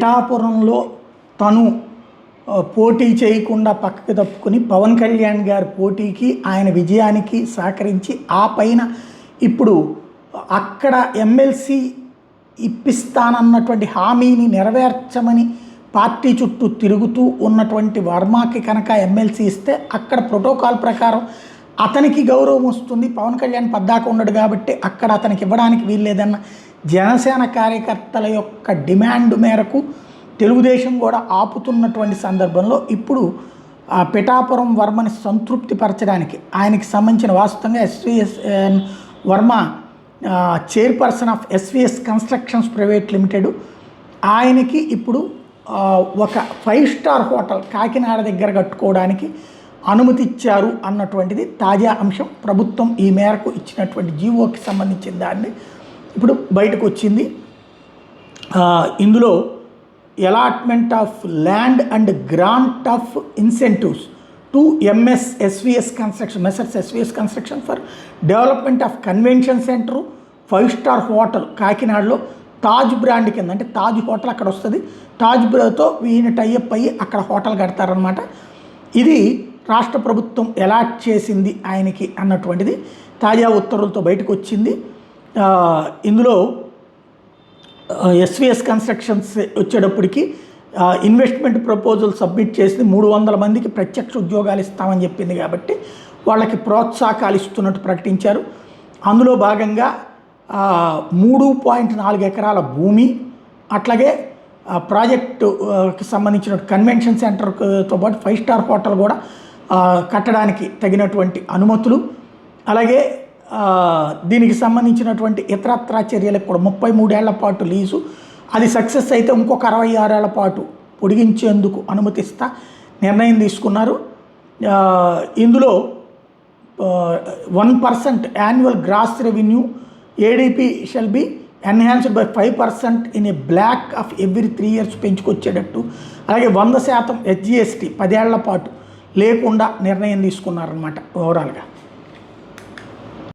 పిఠాపురంలో తను పోటీ చేయకుండా పక్కకు తప్పుకొని పవన్ కళ్యాణ్ గారి పోటీకి ఆయన విజయానికి సహకరించి ఆ పైన ఇప్పుడు అక్కడ ఎమ్మెల్సీ ఇప్పిస్తానన్నటువంటి హామీని నెరవేర్చమని పార్టీ చుట్టూ తిరుగుతూ ఉన్నటువంటి వర్మకి కనుక ఎమ్మెల్సీ ఇస్తే అక్కడ ప్రోటోకాల్ ప్రకారం అతనికి గౌరవం వస్తుంది. పవన్ కళ్యాణ్ పద్దాక ఉన్నాడు కాబట్టి అక్కడ అతనికి ఇవ్వడానికి వీల్లేదన్న జనసేన కార్యకర్తల యొక్క డిమాండ్ మేరకు తెలుగుదేశం కూడా ఆపుతున్నటువంటి సందర్భంలో ఇప్పుడు పిఠాపురం వర్మని సంతృప్తిపరచడానికి ఆయనకి సంబంధించిన వాస్తవంగా SVS Varma chairperson of SVS constructions private limited ఆయనకి ఇప్పుడు ఒక 5-స్టార్ హోటల్ కాకినాడ దగ్గర కట్టుకోవడానికి అనుమతి ఇచ్చారు అన్నటువంటిది తాజా అంశం. ప్రభుత్వం ఈ మేరకు ఇచ్చినటువంటి జీవోకి సంబంధించిన దాన్ని ఇప్పుడు బయటకు వచ్చింది. ఇందులో allotment of land and grant of incentives to SVS construction messrs SVS construction for development of convention centre five star hotel కాకినాడలో తాజ్ బ్రాండ్ కింద, అంటే తాజ్ హోటల్ అక్కడ వస్తుంది, తాజ్ బ్రాండ్తో ఈయన టైఅప్ అయ్యి అక్కడ హోటల్ కడతారనమాట. ఇది రాష్ట్ర ప్రభుత్వం అలాట్ చేసింది ఆయనకి అన్నటువంటిది తాజా ఉత్తర్వులతో బయటకు వచ్చింది. ఇందులో ఎస్విఎస్ కన్స్ట్రక్షన్స్ వచ్చేటప్పటికి ఇన్వెస్ట్మెంట్ ప్రపోజల్ సబ్మిట్ చేసి 300 మందికి ప్రత్యక్ష ఉద్యోగాలు ఇస్తామని చెప్పింది కాబట్టి వాళ్ళకి ప్రోత్సాహకాలు ఇస్తున్నట్టు ప్రకటించారు. అందులో భాగంగా 3.4 ఎకరాల భూమి, అట్లాగే ప్రాజెక్టుకి సంబంధించిన కన్వెన్షన్ సెంటర్తో పాటు 5-స్టార్ హోటల్ కూడా కట్టడానికి తగినటువంటి అనుమతులు, అలాగే దీనికి సంబంధించినటువంటి ఇతరత్రా చర్యలు ఇప్పుడు 33 ఏళ్ల పాటు లీజు, అది సక్సెస్ అయితే ఇంకొక 66 ఏళ్ల పాటు పొడిగించేందుకు అనుమతిస్తా నిర్ణయం తీసుకున్నారు. ఇందులో 1% annual gross revenue ADP shall be enhanced by 5% in a block of every 3 years పెంచుకొచ్చేటట్టు, అలాగే 100% HGST 10 ఏళ్ల పాటు లేకుండా నిర్ణయం తీసుకున్నారన్నమాట ఓవరాల్గా.